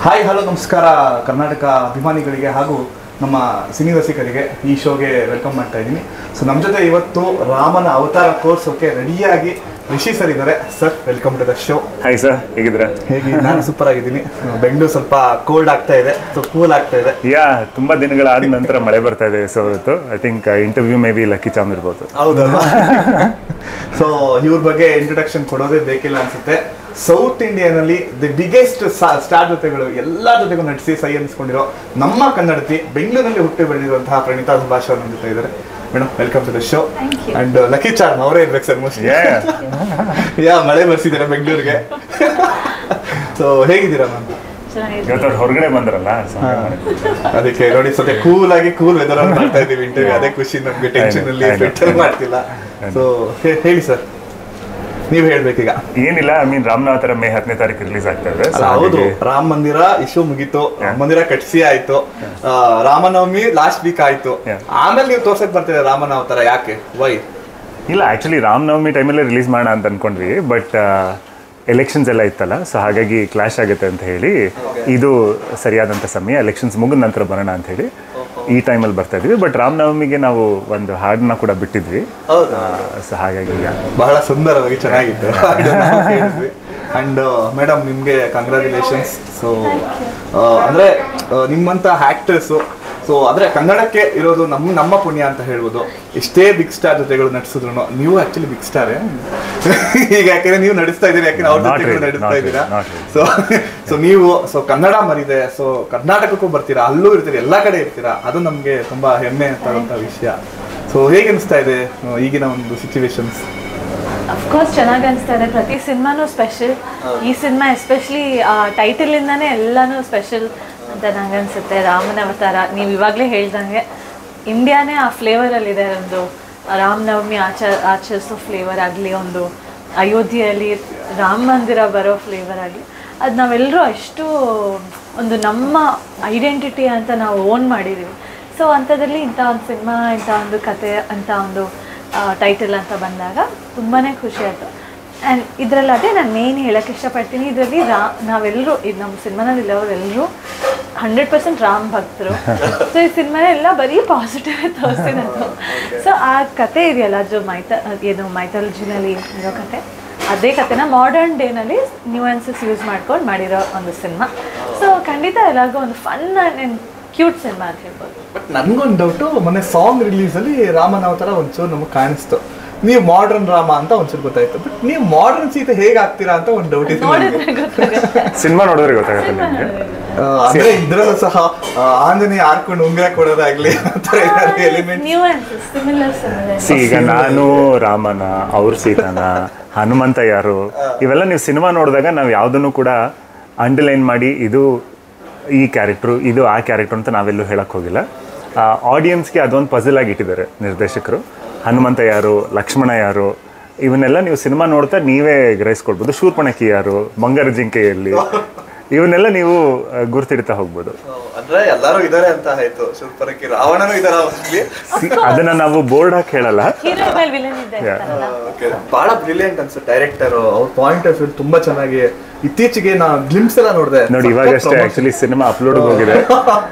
Hi hello ನಮಸ್ಕಾರ ಕರ್ನಾಟಕ ಅಭಿಮಾನಿಗಳಿಗೆ ಹಾಗೂ ನಮ್ಮ ಸಿನಿ ರಸಿಕರಿಗೆ ಈ ಶೋಗೆ ವೆಲ್ಕಮ್ ಮಾಡ್ತಾ ಇದ್ದೀನಿ. ಸೊ ನಮ್ಮ ಜೊತೆ ಇವತ್ತು ರಾಮನ ಅವತಾರ ತೋರಿಸೋಕೆ ರೆಡಿಯಾಗಿ ರಿಷಿ ಸರ್ ಇದ್ದಾರೆ. Sir welcome to the show. Hi sir, ಹೇಗಿದ್ದೀರಾ? ನಾನು ಸೂಪರ್ ಆಗಿದ್ದೀನಿ. ಬೆಂಗಳೂರು ಸ್ವಲ್ಪ ಕೋಲ್ಡ್ ಆಗ್ತಾ ಇದೆ, ಸೊ ಕೂಲ್ ಆಗ್ತಾ ಇದೆ. ತುಂಬಾ ದಿನಗಳಾದ ನಂತರ ಮಳೆ ಬರ್ತಾ ಇದೆ. ಸೊ ಇವತ್ತು I think interview may be lucky ಚಾಮ್ ಇರ್ಬೋದು. ಹೌದಲ್ವಾ? ಸೊ ಇವ್ರ ಬಗ್ಗೆ ಇಂಟ್ರೊಡಕ್ಷನ್ ಕೊಡೋದೇ ಬೇಕಿಲ್ಲ ಅನ್ಸುತ್ತೆ. ಸೌತ್ ಇಂಡಿಯಾನಲ್ಲಿ ದಿ ಬಿಗ್ಗೆಸ್ಟ್ ಸ್ಟಾರ್ ಜೊತೆಗಳು ಎಲ್ಲರ ಜೊತೆಗೂ ನಟಿಸಿ ಸೈ ಅನ್ಸ್ಕೊಂಡಿರೋ ನಮ್ಮ ಕನ್ನಡತಿ ಬೆಂಗಳೂರಿನಲ್ಲಿ ಹುಟ್ಟಿ ಬೆಳೆದಿರುವಂತಹ ಪ್ರಣೀತಾ ಸುಭಾಷ್ ಅವರು ನಮ್ಮ ಜೊತೆ ಇದ್ದಾರೆ. Madam welcome to the show. And lucky charm ಅವರೇ ಇರ್ಬೇಕು ಸರ್ ಮೋಸ್ಟ್ಲಿ. ಮಳೆ ಬರ್ಸಿದ್ದಾರೆ ಬೆಂಗಳೂರಿಗೆ. ಸೊ ಹೇಗಿದ್ದೀರಾ ಮ್ಯಾಮ್? ಇವತ್ತು ಹೊರಗಡೆ ಬಂದ್ರಲ್ಲ, ಅದಕ್ಕೆ ನೋಡಿ ಸ್ವಲ್ಪ ಕೂಲ್ ಆಗಿ ಕೂಲ್ ವೆದರ್ ಅಂತ ಮಾಡ್ತಾ ಇದೀವಿ ಇಂಟರ್ವ್ಯೂ. ಅದೇ ಖುಷಿ ನಮ್ಗೆ, ಟೆನ್ಷನ್ ಅಲ್ಲಿ ಫಿಲ್ಟರ್ ಮಾಡ್ತಿಲ್ಲ. ಸೊ ಹೇಳಿ ಸರ್, ನೀವ್ ಹೇಳ್ಬೇಕೀಗ. ಏನಿಲ್ಲ, ಐ ಮೀನ್ ರಾಮನವತಾರ ಮೇ 10ನೇ ತಾರೀಕು ರಿಲೀಸ್ ಆಗ್ತಾ ಇದೆ. ಹೌದು, ರಾಮ ಮಂದಿರ ಇಶ್ಯೂ ಮುಗೀತು, ಮಂದಿರ ಕಟ್ಸಿ ಆಯ್ತು, ರಾಮನವಮಿ ಲಾಸ್ಟ್ ವೀಕ್ ಆಯ್ತು. ಆಮೇಲೆ ನೀವು ತೋರ್ಸಕ್ ಬರ್ತೀರಾ ರಾಮನ ಅವತಾರ, ಯಾಕೆ, ವೈ? ಇಲ್ಲ, ಆಕ್ಚುಲಿ ರಾಮನವಮಿ ಟೈಮಲ್ಲೇ ರಿಲೀಸ್ ಮಾಡೋಣ ಅಂತ ಅನ್ಕೊಂಡ್ವಿ, ಬಟ್ ಎಲೆಕ್ಷನ್ಸ್ ಎಲ್ಲ ಇತ್ತಲ್ಲ, ಸೊ ಹಾಗಾಗಿ ಕ್ಲಾಶ್ ಆಗುತ್ತೆ ಅಂತ ಹೇಳಿ ಇದು ಸರಿಯಾದಂಥ ಸಮಯ, ಎಲೆಕ್ಷನ್ಸ್ ಮುಗಿದ ನಂತರ ಬರೋಣ ಅಂತ ಹೇಳಿ ಈ ಟೈಮಲ್ಲಿ ಬರ್ತಾ ಇದ್ವಿ. ಬಟ್ ರಾಮನವಮಿಗೆ ನಾವು ಒಂದು ಹಾಡನ್ನ ಕೂಡ ಬಿಟ್ಟಿದ್ವಿ. ಸೊ ಹಾಗಾಗಿ ಬಹಳ ಸುಂದರವಾಗಿ ಚೆನ್ನಾಗಿತ್ತು. ಅಂಡ್ ಮೇಡಮ್, ನಿಮಗೆ ಕಂಗ್ರ್ಯಾಚುಲೇಷನ್ಸ್. ಸೊ ಅಂದರೆ ನಿಮ್ಮಂಥ ಆ್ಯಕ್ಟರ್ಸು, ಸೊ ಆದರೆ ಕನ್ನಡಕ್ಕೆ ಇರೋದು ನಮ್ಮ ಪುಣ್ಯ ಅಂತ ಹೇಳ್ಬೋದು. ಎಷ್ಟೇ ಬಿಗ್ ಸ್ಟಾರ್ ಜೊತೆಗಳು ನಟಿಸಿದ್ರು, ನೀವು ಆ್ಯಕ್ಚುಲಿ ಬಿಗ್ ಸ್ಟಾರೇ ಈಗ, ಯಾಕೆಂದರೆ ನೀವು ನಡೆಸ್ತಾ ಇದ್ದೀರಿ, ಯಾಕೆಂದ್ರೆ ಅವ್ರ ಜೊತೆಗಳು ನಡೆಸ್ತಾ ಇದ್ದೀರಾ. ಸೊ ನೀವು ಕನ್ನಡ ಮರಿದೆ, ಸೊ ಕರ್ನಾಟಕಕ್ಕೂ ಬರ್ತೀರಾ, ಅಲ್ಲೂ ಇರ್ತೀರಿ, ಎಲ್ಲ ಕಡೆ ಇರ್ತೀರಾ, ಅದು ನಮಗೆ ತುಂಬ ಹೆಮ್ಮೆ ಅಂತ ವಿಷಯ. ಸೊ ಹೇಗೆ ಅನಿಸ್ತಾ ಇದೆ ಈಗಿನ ಒಂದು ಸಿಚುವೇಶನ್ಸ್? ಅಫ್ಕೋರ್ಸ್ ಚೆನ್ನಾಗಿ ಅನಿಸ್ತಾ ಇದೆ. ಪ್ರತಿ ಸಿನಿಮಾನೂ ಸ್ಪೆಷಲ್. ಈ ಸಿನಿಮಾ ಎಸ್ಪೆಷಲಿ ಟೈಟಲಿಂದಾನೇ ಎಲ್ಲನೂ ಸ್ಪೆಷಲ್ ಅಂತ ನಂಗೆ ಅನಿಸುತ್ತೆ. ರಾಮನ ಅವತಾರ, ನೀವು ಇವಾಗಲೇ ಹೇಳ್ದಂಗೆ ಇಂಡಿಯಾನೇ ಆ ಫ್ಲೇವರಲ್ಲಿದೆ. ಒಂದು ರಾಮನವಮಿ ಆಚರಿಸೋ ಫ್ಲೇವರ್ ಆಗಲಿ, ಒಂದು ಅಯೋಧ್ಯೆಯಲ್ಲಿ ರಾಮ ಮಂದಿರ ಬರೋ ಫ್ಲೇವರ್ ಆಗಲಿ, ಅದು ನಾವೆಲ್ಲರೂ ಅಷ್ಟು ಒಂದು ನಮ್ಮ ಐಡೆಂಟಿಟಿ ಅಂತ ನಾವು ಓನ್ ಮಾಡಿದ್ದೀವಿ. ಸೊ ಅಂಥದ್ರಲ್ಲಿ ಇಂಥ ಒಂದು ಸಿನಿಮಾ, ಇಂಥ ಒಂದು ಕತೆ, ಅಂಥ ಒಂದು ಟೈಟಲ್ ಅಂತ ಬಂದಾಗ ತುಂಬಾ ಖುಷಿ ಆಯಿತು. ಆ್ಯಂಡ್ ಇದರಲ್ಲಿ ಅದೇ ನಾನು ಮೇನ್ ಹೇಳೋಕ್ಕೆ ಇಷ್ಟಪಡ್ತೀನಿ, ಇದರಲ್ಲಿ ನಾವೆಲ್ಲರೂ, ಇದು ನಮ್ಮ ಸಿನಿಮಾನಲ್ಲಿರೋರೆಲ್ಲರೂ 100% ರಾಮ್ ಭಕ್ತರು. ಸೊ ಈ ಸಿನಿಮಾನೆಲ್ಲ ಬರೀ ಪಾಸಿಟಿವ್ ತೋರಿಸ್ತಿರೋದು. ಸೊ ಆ ಕತೆ ಇದೆಯಲ್ಲ, ಏನು ಮೈಥಾಲಜಿನಲ್ಲಿ ಇರೋ ಕತೆ, ಅದೇ ಕತೆನ ಮಾಡರ್ನ್ ಡೇನಲ್ಲಿ ನ್ಯೂಯನ್ಸಸ್ ಯೂಸ್ ಮಾಡ್ಕೊಂಡು ಮಾಡಿರೋ ಒಂದು ಸಿನಿಮಾ. ಸೊ ಖಂಡಿತ ಎಲ್ಲರಿಗೂ ಒಂದು ಫನ್ ಆ್ಯಂಡ್ ಕ್ಯೂಟ್ ಸಿನಿಮಾ ಅಂತ ಹೇಳ್ಬೋದು. ಬಟ್ ನನಗೊಂದು ಡೌಟು, ಮೊನ್ನೆ ಸಾಂಗ್ ರಿಲೀಸಲ್ಲಿ ರಾಮನ ಅವತಾರ ಒಂಚೂರು ನಮಗೆ ಕಾಣಿಸ್ತು. ನೀವು ಮಾಡರ್ನ್ ರಾಮ ಅಂತ ಒಂಚೂರು ಗೊತ್ತಾಯ್ತು, ಬಟ್ ನೀವು ಮಾಡರ್ನ್ ಸೀತೆ ಹೇಗೆ ಆಗ್ತೀರಾ ಅಂತ ಒಂದು ಡೌಟ್ ಇದೆ. ಸಿನಿಮಾ ನೋಡಿದ್ರೆ ಗೊತ್ತಾಗುತ್ತೆ ನಿಮಗೆ. ಅಂದ್ರೆ ಇದ್ರಲ್ಲೂ ಸಹ ಆಂಜನೇಯ ಹಾರ್ಕೊಂಡು ಉಂಗ್ರ ಕೊಡೋದಾಗ್ಲಿ, ಈಗ ನಾನು ರಾಮನ, ಅವ್ರ ಸೀತಾನ, ಹನುಮಂತ ಯಾರು, ಇವೆಲ್ಲ ನೀವು ಸಿನಿಮಾ ನೋಡಿದಾಗ ನಾವು ಯಾವುದನ್ನು ಕೂಡ ಅಂಡರ್ಲೈನ್ ಮಾಡಿ ಇದು ಈ ಕ್ಯಾರೆಕ್ಟ್ರು, ಇದು ಆ ಕ್ಯಾರೆಕ್ಟ್ರು ಅಂತ ನಾವೆಲ್ಲೂ ಹೇಳಕ್ಕೆ ಹೋಗಿಲ್ಲ. ಆಡಿಯನ್ಸ್ಗೆ ಅದೊಂದು ಪಜಲ್ ಆಗಿ ಇಟ್ಟಿದ್ದಾರೆ ನಿರ್ದೇಶಕರು. ಹನುಮಂತ ಯಾರು, ಲಕ್ಷ್ಮಣ ಯಾರು, ಇವನ್ನೆಲ್ಲ ನೀವು ಸಿನಿಮಾ ನೋಡ್ತಾ ನೀವೇ ಗ್ರಹಿಸ್ಕೊಳ್ಬೋದು. ಶೂರ್ಪಣಖಿ ಯಾರು, ಬಂಗಾರ ಜಿಂಕೆಯಲ್ಲಿ, ಇವನ್ನೆಲ್ಲ ನೀವು ಗುರ್ತಿಡ್ತಾ ಹೋಗ್ಬೋದು. ಅಂದ್ರೆ ಎಲ್ಲರೂ ಇದಾರೆ ಅಂತ ಆಯ್ತು. ಶೂರ್ಪಣಖಿ, ರಾವಣನೂ ಇದಾರ. ಅದನ್ನ ನಾವು ಬೋರ್ಡ್ ಹಾಕಿ ಹೇಳಲ್ಲ. ಬಹಳ ಬ್ರಿಲಿಯಂಟ್ ಅನ್ಸುತ್ತೆ ಡೈರೆಕ್ಟರ್, ಅವ್ರ ಪಾಯಿಂಟ್ ಆಫ್ ವ್ಯೂ ತುಂಬಾ ಚೆನ್ನಾಗಿ. ಇತ್ತೀಚೆಗೆ ನಾ ಗ್ಲಿಮ್ಸ್ ಎಲ್ಲ ನೋಡಿದೆ ನೋಡಿ. ಇವಾಗಷ್ಟೇ ಆಕ್ಚುಲಿ ಸಿನಿಮಾ ಅಪ್ಲೋಡ್ ಹೋಗಿದೆ.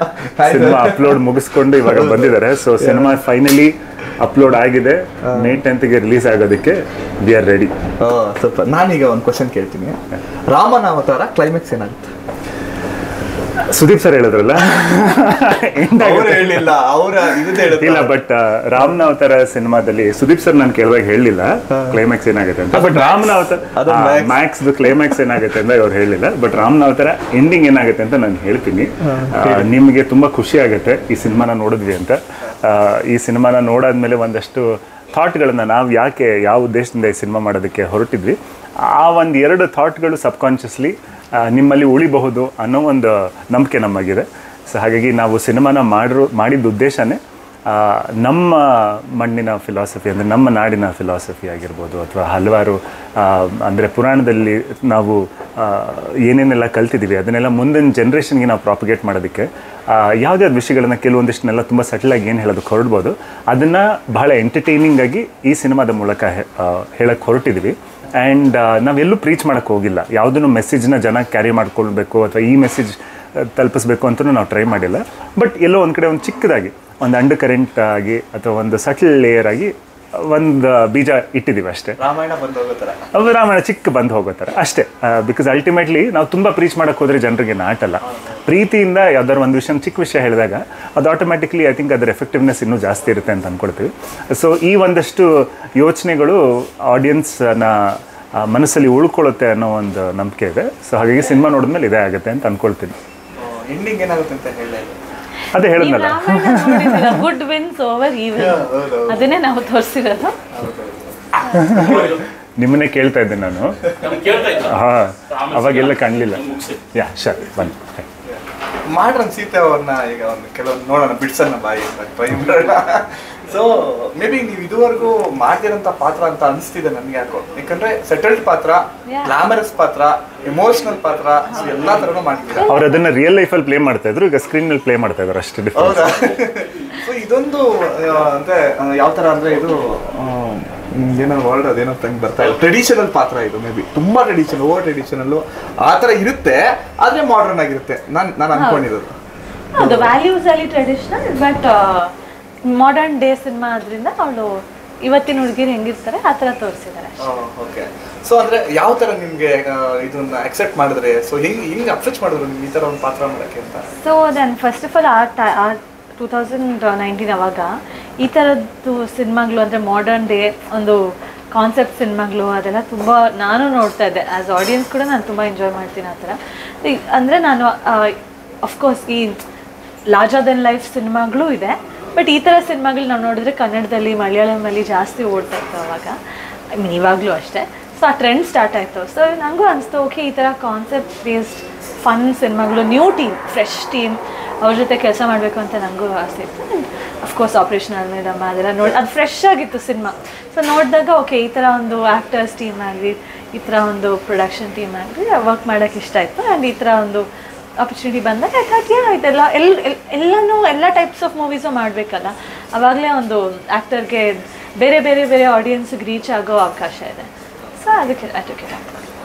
ಸಿನಿಮಾ ಅಪ್ಲೋಡ್ ಮುಗಿಸ್ಕೊಂಡು ಇವಾಗ ಬಂದಿದ್ದಾರೆ. ಸೊ ಸಿನಿಮಾ ಫೈನಲಿ ಅಪ್ಲೋಡ್ ಆಗಿದೆ. May 10th ರಿಲೀಸ್ ಆಗೋದಕ್ಕೆ ವಿ ಆರ್ ರೆಡಿ. ಸ್ವಲ್ಪ ನಾನೀಗ ಒಂದು ಕ್ವಶನ್ ಕೇಳ್ತೀನಿ. ರಾಮನ ಅವತಾರ ಕ್ಲೈಮ್ಯಾಕ್ಸ್ ಏನಾಗುತ್ತೆ? ಸುದೀಪ್ ಸರ್ ಹೇಳಿದ್ರಲ್ಲ, ಇಲ್ಲ, ಬಟ್ ರಾಮನ ಅವತಾರ ಸಿನಿಮಾದಲ್ಲಿ ಸುದೀಪ್ ಸರ್ ನಾನು ಕೇಳುವಾಗ ಹೇಳಲಿಲ್ಲ ಕ್ಲೈಮ್ಯಾಕ್ಸ್ ಏನಾಗುತ್ತೆ ಅಂತ. ಬಟ್ ರಾಮನ ಅವತಾರ ಮ್ಯಾಕ್ಸ್ ಕ್ಲೈಮ್ಯಾಕ್ಸ್ ಏನಾಗುತ್ತೆ ಅಂತ ಅವ್ರು ಹೇಳಿಲ್ಲ. ಬಟ್ ರಾಮನ ಅವತಾರ ಎಂಡಿಂಗ್ ಏನಾಗುತ್ತೆ ಅಂತ ನಾನು ಹೇಳ್ತೀನಿ. ನಿಮಗೆ ತುಂಬಾ ಖುಷಿ ಆಗುತ್ತೆ ಈ ಸಿನಿಮಾನ ನೋಡಿದ್ವಿ ಅಂತ. ಈ ಸಿನಿಮಾನ ನೋಡಾದ್ಮೇಲೆ ಒಂದಷ್ಟು ಥಾಟ್ಗಳನ್ನ ನಾವು ಯಾಕೆ, ಯಾವ ಉದ್ದೇಶದಿಂದ ಈ ಸಿನಿಮಾ ಮಾಡೋದಕ್ಕೆ ಹೊರಟಿದ್ವಿ, ಆ ಒಂದು 2 ಥಾಟ್ಗಳು ಸಬ್ಕಾನ್ಷಿಯಸ್ಲಿ ನಿಮ್ಮಲ್ಲಿ ಉಳಿಬಹುದು ಅನ್ನೋ ಒಂದು ನಂಬಿಕೆ ನಮಗಿದೆ. ಸೊ ಹಾಗಾಗಿ ನಾವು ಸಿನಿಮಾನ ಮಾಡಿದ ಉದ್ದೇಶನೇ ನಮ್ಮ ಮಣ್ಣಿನ ಫಿಲಾಸಫಿ, ಅಂದರೆ ನಮ್ಮ ನಾಡಿನ ಫಿಲಾಸಫಿ ಆಗಿರ್ಬೋದು, ಅಥವಾ ಹಲವಾರು ಅಂದರೆ ಪುರಾಣದಲ್ಲಿ ನಾವು ಏನೇನೆಲ್ಲ ಕಲ್ತಿದ್ದೀವಿ ಅದನ್ನೆಲ್ಲ ಮುಂದಿನ ಜನ್ರೇಷನ್ಗೆ ನಾವು ಪ್ರಾಪಗೇಟ್ ಮಾಡೋದಕ್ಕೆ ಯಾವುದ್ಯಾವ್ದು ವಿಷಯಗಳನ್ನು ಕೆಲವೊಂದಿಷ್ಟನ್ನೆಲ್ಲ ತುಂಬ ಸಟಲಾಗಿ ಏನು ಹೇಳೋದಕ್ಕೆ ಹೊರಡ್ಬೋದು, ಅದನ್ನು ಬಹಳ ಎಂಟರ್ಟೈನಿಂಗ್ ಆಗಿ ಈ ಸಿನಿಮಾದ ಮೂಲಕ ಹೇಳಕ್ಕೆ ಹೊರಟಿದ್ವಿ. ಆ್ಯಂಡ್ ನಾವೆಲ್ಲೂ ಪ್ರೀಚ್ ಮಾಡೋಕ್ಕೆ ಹೋಗಿಲ್ಲ. ಯಾವುದನ್ನು ಮೆಸೇಜ್ನ ಜನ ಕ್ಯಾರಿ ಮಾಡ್ಕೊಳ್ಬೇಕು ಅಥವಾ ಈ ಮೆಸೇಜ್ ತಲುಪಿಸ್ಬೇಕು ಅಂತಲೂ ನಾವು ಟ್ರೈ ಮಾಡಿಲ್ಲ. ಬಟ್ ಎಲ್ಲೋ ಒಂದು ಕಡೆ ಒಂದು ಚಿಕ್ಕದಾಗಿ ಒಂದು ಅಂಡರ್ ಕರೆಂಟ್ ಆಗಿ ಅಥವಾ ಒಂದು ಸಟಲ್ ಲೇಯರ್ ಆಗಿ ಒಂದು ಬೀಜ ಇಟ್ಟಿದ್ದೀವಿ ಅಷ್ಟೇ. ರಾಮಾಯಣ ಚಿಕ್ಕ ಬಂದು ಹೋಗೋ ಥರ ಅಷ್ಟೇ. ಬಿಕಾಸ್ ಅಲ್ಟಿಮೇಟ್ಲಿ ನಾವು ತುಂಬ ಪ್ರೀಚ್ ಮಾಡೋಕ್ಕೆ ಹೋದರೆ ಜನರಿಗೆ ನಾಟಲ್ಲ. ಪ್ರೀತಿಯಿಂದ ಯಾವ್ದಾದ್ರು ಒಂದು ವಿಷಯ ಚಿಕ್ಕ ವಿಷಯ ಹೇಳಿದಾಗ ಅದು ಆಟೋಮ್ಯಾಟಿಕ್ಲಿ ಐ ಥಿಂಕ್ ಅದರ ಎಫೆಕ್ಟಿವ್ನೆಸ್ ಇನ್ನೂ ಜಾಸ್ತಿ ಇರುತ್ತೆ ಅಂತ ಅಂದ್ಕೊಳ್ತೀವಿ. ಸೊ ಈ ಒಂದಷ್ಟು ಯೋಚನೆಗಳು ಆಡಿಯನ್ಸ್ನ ಮನಸ್ಸಲ್ಲಿ ಉಳ್ಕೊಳ್ಳುತ್ತೆ ಅನ್ನೋ ಒಂದು ನಂಬಿಕೆ ಇದೆ. ಸೊ ಹಾಗಾಗಿ ಸಿನಿಮಾ ನೋಡಿದ್ಮೇಲೆ ಇದೇ ಆಗುತ್ತೆ ಅಂತ ಅಂದ್ಕೊಳ್ತೀನಿ. ಅದೇ ಹೇಳಿದ್ನಲ್ಲ, ಗುಡ್ ವಿನ್ಸ್ ಓವರ್ ಈವಿಲ್, ಅದನ್ನೇ ನಾವು ತೋರಿಸಿರೋದು. ನಿಮ್ಮನ್ನೇ ಕೇಳ್ತಾ ಇದ್ದೆ ನಾನು. ಅವಾಗೆಲ್ಲ ಕಾಣಲಿಲ್ಲ. ಯಾ ಶರ್ ಬನ್ನಿ. ಮಾಡ್ರನ್ ಸೀತೆ ಅವ್ರನ್ನ ಈಗ ಒಂದು ಕೆಲವೊಂದು ನೋಡೋಣ, ಬಿಡ್ಸೋಣ ಬಾಯಿ ಟ್ರೈ ಮಾಡೋಣ. ಸೊ ಮೇ ಬಿ ನೀವು ಇದುವರೆಗೂ ಮಾಡ್ತಿರೋಂಥ ಪಾತ್ರ ಅಂತ ಅನಿಸ್ತಿದೆ ನನಗೆ ಯಾಕೋ. ಯಾಕಂದ್ರೆ ಸೆಟಲ್ಡ್ ಪಾತ್ರ, ಗ್ಲಾಮರಸ್ ಪಾತ್ರ, ಎಮೋಷನಲ್ ಪಾತ್ರ, ಎಲ್ಲ ಥರನೂ ಮಾಡ್ತಿದ್ದಾರೆ. ಅವ್ರು ಅದನ್ನ ರಿಯಲ್ ಲೈಫಲ್ಲಿ ಪ್ಲೇ ಮಾಡ್ತಾ ಇದ್ರು, ಈಗ ಸ್ಕ್ರೀನ್ ನಲ್ಲಿ ಪ್ಲೇ ಮಾಡ್ತಾ ಇದ್ದಾರೆ ಅಷ್ಟೇ. ಹೌದಾ? ಸೊ ಇದೊಂದು ಅಂದ್ರೆ ಯಾವ ಥರ ಅಂದ್ರೆ ಇದು ಏನೋ ವರ್ಲ್ಡ್ ಅದೇನೋ ತಂಗೆ ಬರ್ತಾ ಇದೆ, ಟ್ರೆಡಿಷನಲ್ ಪಾತ್ರ ಇದು. ಮೇ ಬಿ ತುಂಬಾ ಟ್ರೆಡಿಷನಲ್, ಓವರ್ ಟ್ರೆಡಿಷನಲ್ಲು ಆ ಥರ ಇರುತ್ತೆ, ಆದರೆ ಮಾಡರ್ನ್ ಆಗಿರುತ್ತೆ ನಾನು ಅನ್ಕೊಂಡಿರೋದು. ಅದು ವ್ಯಾಲ್ಯೂಸ್ ಅಲ್ಲಿ traditional, but modern day cinema ಆದ್ರಿಂದ ಅವಳು ಇವತ್ತಿನ ಹುಡುಗಿರು ಹೆಂಗಿರ್ತಾರೆ ಆ ಥರ ತೋರಿಸಿದ್ದಾರೆ. ಓಕೆ. ಸೊ ಅಂದರೆ ಯಾವ ಥರ ನಿಮಗೆ ಇದನ್ನ ಅಕ್ಸೆಪ್ಟ್ ಮಾಡಿದ್ರೆ, ಸೊ ಹೆಂಗೆ ಅಪ್ರೋಚ್ ಮಾಡಿದ್ರು ನಿಮ್ಗೆ ಈ ಥರ ಒಂದು ಪಾತ್ರ ಮಾಡೋಕ್ಕೆ ಅಂತ? So then first of all ಆ 2019 ಅವಾಗ ಈ ಥರದ್ದು ಸಿನಿಮಾಗಳು ಅಂದರೆ ಮಾಡರ್ನ್ ಡೇ ಒಂದು ಕಾನ್ಸೆಪ್ಟ್ ಸಿನಿಮಾಗಳು ಅದೆಲ್ಲ ತುಂಬ ನಾನು ನೋಡ್ತಾ ಇದ್ದೆ. ಆ್ಯಸ್ ಆಡಿಯನ್ಸ್ ಕೂಡ ನಾನು ತುಂಬ ಎಂಜಾಯ್ ಮಾಡ್ತೀನಿ ಆ ಥರ. ಅಂದರೆ ನಾನು ಅಫ್ಕೋರ್ಸ್ ಈ ಲಾರ್ಜರ್ ದೆನ್ ಲೈಫ್ ಸಿನಿಮಾಗಳು ಇದೆ, ಬಟ್ ಈ ಥರ ಸಿನಿಮಾಗಳು ನಾವು ನೋಡಿದ್ರೆ ಕನ್ನಡದಲ್ಲಿ ಮಲಯಾಳಮಲ್ಲಿ ಜಾಸ್ತಿ ಓಡ್ತಾ ಇತ್ತು ಅವಾಗ. ಐ ಮೀನ್ ಇವಾಗಲೂ ಅಷ್ಟೇ. ಸೊ ಆ ಟ್ರೆಂಡ್ ಸ್ಟಾರ್ಟ್ ಆಯಿತು. ಸೊ ನನಗೂ ಅನಿಸ್ತು ಓಕೆ ಈ ಥರ ಕಾನ್ಸೆಪ್ಟ್ ಬೇಸ್ಡ್ ಫನ್ ಸಿನಿಮಾಗಳು, ನ್ಯೂ ಟೀಮ್, ಫ್ರೆಶ್ ಟೀಮ್, ಅವ್ರ ಜೊತೆ ಕೆಲಸ ಮಾಡಬೇಕು ಅಂತ ನನಗೂ ಆಸೆ ಇತ್ತು. ಆ್ಯಂಡ್ ಅಫ್ಕೋರ್ಸ್ ಆಪ್ರೇಷನ್ ಅಲ್ಮೇಡಮ್ಮ ಅದೆಲ್ಲ ನೋಡಿ ಅದು ಫ್ರೆಶ್ ಆಗಿತ್ತು ಸಿನಿಮಾ. ಸೊ ನೋಡಿದಾಗ ಓಕೆ ಈ ಥರ ಒಂದು ಆ್ಯಕ್ಟರ್ಸ್ ಟೀಮ್ ಆಗಲಿ, ಈ ಥರ ಒಂದು ಪ್ರೊಡಕ್ಷನ್ ಟೀಮ್ ಆಗಲಿ ವರ್ಕ್ ಮಾಡೋಕ್ಕೆ ಇಷ್ಟ ಆಯಿತು. ಆ್ಯಂಡ್ ಈ ಥರ ಒಂದು ಆಪರ್ಚುನಿಟಿ ಬಂದಾಗ ಇದೆಲ್ಲ ಎಲ್ಲ ಟೈಪ್ಸ್ ಆಫ್ ಮೂವೀಸು ಮಾಡಬೇಕಲ್ಲ, ಆವಾಗಲೇ ಒಂದು ಆ್ಯಕ್ಟರ್ಗೆ ಬೇರೆ ಬೇರೆ ಬೇರೆ ಆಡಿಯನ್ಸ್ಗೆ ರೀಚ್ ಆಗೋ ಅವಕಾಶ ಇದೆ. ಸೊ ಅದಕ್ಕೆ